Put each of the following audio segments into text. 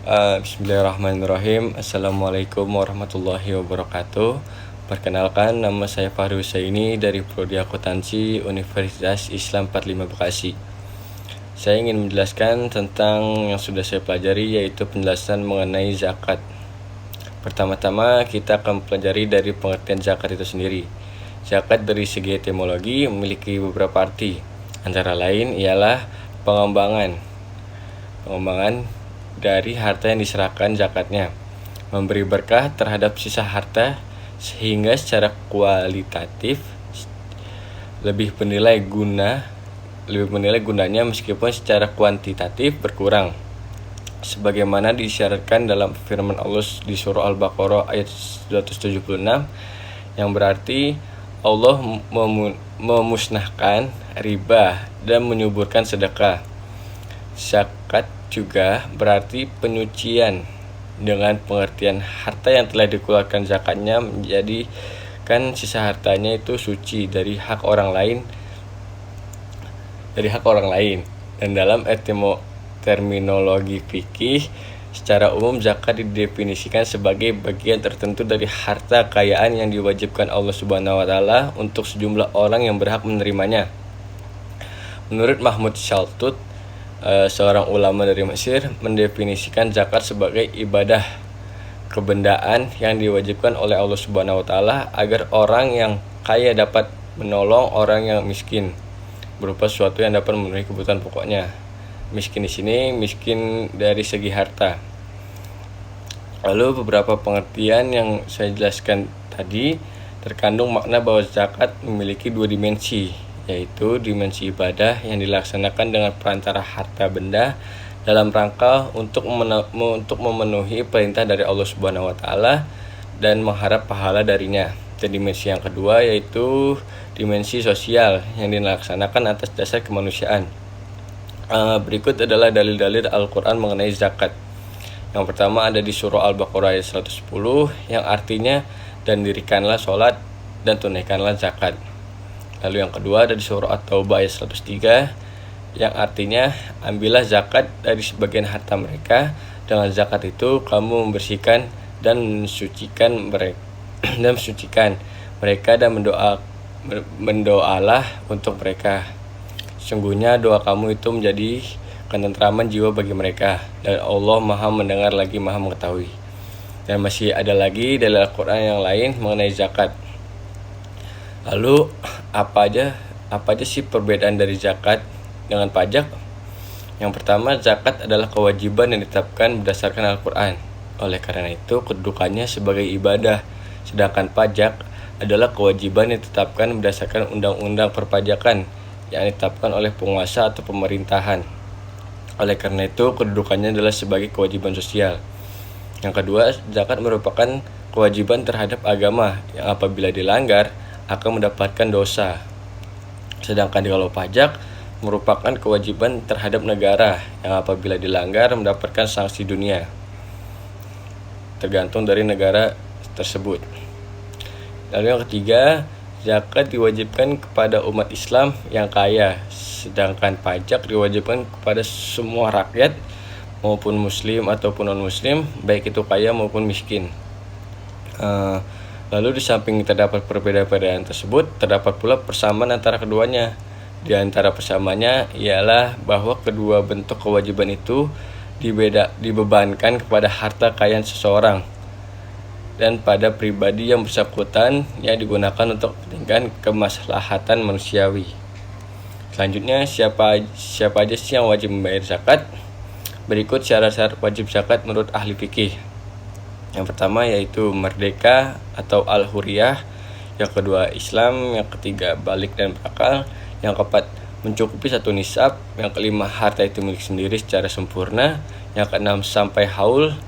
Bismillahirrahmanirrahim. Assalamualaikum warahmatullahi wabarakatuh. Perkenalkan, nama saya Fahri Husaini dari Prodi Akuntansi Universitas Islam 45 Bekasi. Saya ingin menjelaskan tentang yang sudah saya pelajari, yaitu penjelasan mengenai zakat. Pertama-tama kita akan pelajari dari pengertian zakat itu sendiri. Zakat dari segi etimologi memiliki beberapa arti. Antara lain ialah pengembangan dari harta yang diserahkan zakatnya, memberi berkah terhadap sisa harta sehingga secara kualitatif lebih bernilai gunanya meskipun secara kuantitatif berkurang, sebagaimana disyaratkan dalam firman Allah di surah Al-Baqarah ayat 276 yang berarti Allah memusnahkan riba dan menyuburkan sedekah. Zakat juga berarti penyucian dengan pengertian harta yang telah dikeluarkan zakatnya menjadikan sisa hartanya itu suci dari hak orang lain. Dan dalam terminologi fikih, secara umum zakat didefinisikan sebagai bagian tertentu dari harta kekayaan yang diwajibkan Allah Subhanahu wa taala untuk sejumlah orang yang berhak menerimanya. Menurut Mahmud Shaltut, seorang ulama dari Mesir, mendefinisikan zakat sebagai ibadah kebendaan yang diwajibkan oleh Allah Subhanahu wa taala agar orang yang kaya dapat menolong orang yang miskin berupa sesuatu yang dapat memenuhi kebutuhan pokoknya. Miskin di sini miskin dari segi harta. Lalu beberapa pengertian yang saya jelaskan tadi terkandung makna bahwa zakat memiliki dua dimensi, yaitu dimensi ibadah yang dilaksanakan dengan perantara harta benda dalam rangka untuk memenuhi perintah dari Allah Subhanahu wa taala dan mengharap pahala darinya. Dan dimensi yang kedua yaitu dimensi sosial yang dilaksanakan atas dasar kemanusiaan. Berikut adalah dalil-dalil Al-Quran mengenai zakat. Yang pertama ada di surah Al-Baqarah ayat 110 yang artinya, dan dirikanlah sholat dan tunaikanlah zakat. Lalu yang kedua ada di surah At-Taubah ayat 103 yang artinya, ambillah zakat dari sebagian harta mereka. Dengan zakat itu kamu membersihkan dan mensucikan mereka dan mendoalah untuk mereka. Sungguhnya doa kamu itu menjadi ketentraman jiwa bagi mereka, dan Allah Maha mendengar lagi Maha mengetahui. Dan masih ada lagi dari Al-Quran yang lain mengenai zakat. Lalu apa aja sih perbedaan dari zakat dengan pajak? Yang pertama, zakat adalah kewajiban yang ditetapkan berdasarkan Al-Quran. Oleh karena itu kedudukannya sebagai ibadah. Sedangkan pajak adalah kewajiban yang ditetapkan berdasarkan undang-undang perpajakan yang ditetapkan oleh penguasa atau pemerintahan. Oleh karena itu kedudukannya adalah sebagai kewajiban sosial. Yang kedua, zakat merupakan kewajiban terhadap agama yang apabila dilanggar akan mendapatkan dosa. Sedangkan kalau pajak merupakan kewajiban terhadap negara yang apabila dilanggar mendapatkan sanksi dunia, tergantung dari negara tersebut. Lalu yang ketiga, zakat diwajibkan kepada umat Islam yang kaya, sedangkan pajak diwajibkan kepada semua rakyat maupun muslim ataupun non-muslim, baik itu kaya maupun miskin. Lalu di samping terdapat perbedaan tersebut, terdapat pula persamaan antara keduanya. Di antara persamaannya ialah bahwa kedua bentuk kewajiban itu dibebankan kepada harta kekayaan seseorang dan pada pribadi yang bersangkutan yang digunakan untuk kepentingan kemaslahatan manusiawi. Selanjutnya, siapa aja sih yang wajib membayar zakat? Berikut syarat-syarat wajib zakat menurut ahli fikih. Yang pertama yaitu merdeka atau al-huriyah, yang kedua Islam, yang ketiga balik dan berakal, yang keempat mencukupi satu nisab, yang kelima harta itu milik sendiri secara sempurna, yang keenam sampai haul,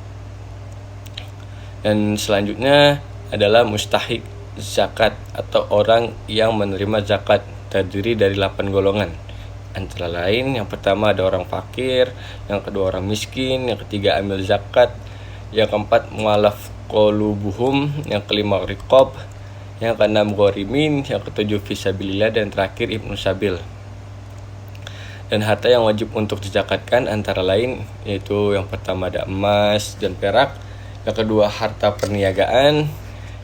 dan selanjutnya adalah mustahik zakat atau orang yang menerima zakat, terdiri dari 8 golongan. Antara lain, yang pertama ada orang fakir, yang kedua orang miskin, yang ketiga amil zakat, yang keempat mu'alaf qulubuhum, yang kelima riqab, yang keenam ghorimin, yang ketujuh fisabilillah, dan terakhir ibnu sabil. Dan harta yang wajib untuk dizakatkan antara lain yaitu yang pertama ada emas dan perak, yang kedua harta perniagaan,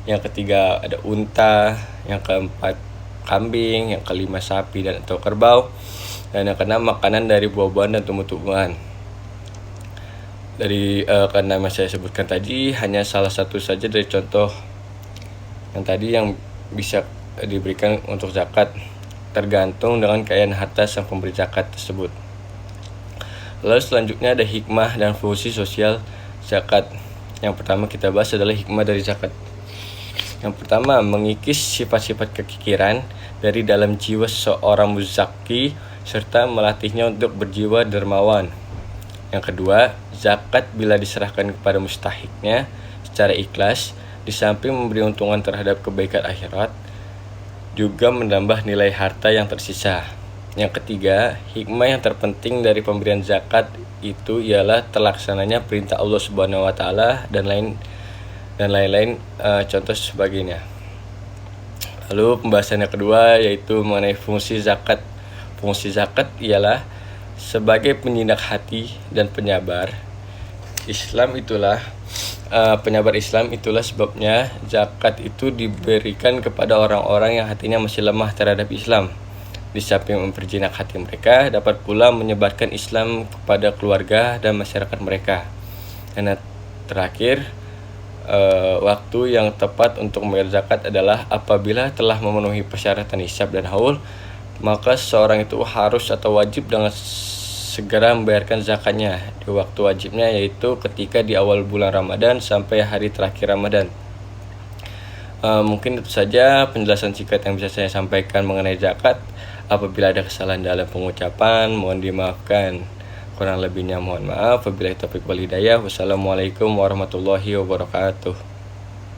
yang ketiga ada unta, yang keempat kambing, yang kelima sapi dan atau kerbau, dan yang keenam makanan dari buah-buahan dan tumbuh-tumbuhan. Dari karena yang saya sebutkan tadi hanya salah satu saja dari contoh yang tadi yang bisa diberikan untuk zakat, tergantung dengan kekayaan harta sang pemberi zakat tersebut. Lalu selanjutnya ada hikmah dan fungsi sosial zakat. Yang pertama kita bahas adalah hikmah dari zakat. Yang pertama, mengikis sifat-sifat kekikiran dari dalam jiwa seorang muzaki serta melatihnya untuk berjiwa dermawan. Yang kedua, zakat bila diserahkan kepada mustahiknya secara ikhlas, di samping memberi untungan terhadap kebaikan akhirat, juga menambah nilai harta yang tersisa. Yang ketiga, hikmah yang terpenting dari pemberian zakat itu ialah terlaksananya perintah Allah Subhanahu wa taala dan lain-lain contoh sebagainya. Lalu pembahasan yang kedua yaitu mengenai fungsi zakat. Fungsi zakat ialah sebagai penyinak hati dan penyabar penyabar Islam. Itulah sebabnya zakat itu diberikan kepada orang-orang yang hatinya masih lemah terhadap Islam. Di samping memperjinak hati mereka, dapat pula menyebarkan Islam kepada keluarga dan masyarakat mereka. Dan terakhir, waktu yang tepat untuk membayar zakat adalah apabila telah memenuhi persyaratan hisab dan haul, maka seorang itu harus atau wajib dengan segera membayarkan zakatnya di waktu wajibnya, yaitu ketika di awal bulan Ramadan sampai hari terakhir Ramadan. Mungkin itu saja penjelasan singkat yang bisa saya sampaikan mengenai zakat. Apabila ada kesalahan dalam pengucapan, mohon dimaafkan. Kurang lebihnya mohon maaf. Wabillahi taufiq wal hidayah. Wassalamualaikum warahmatullahi wabarakatuh.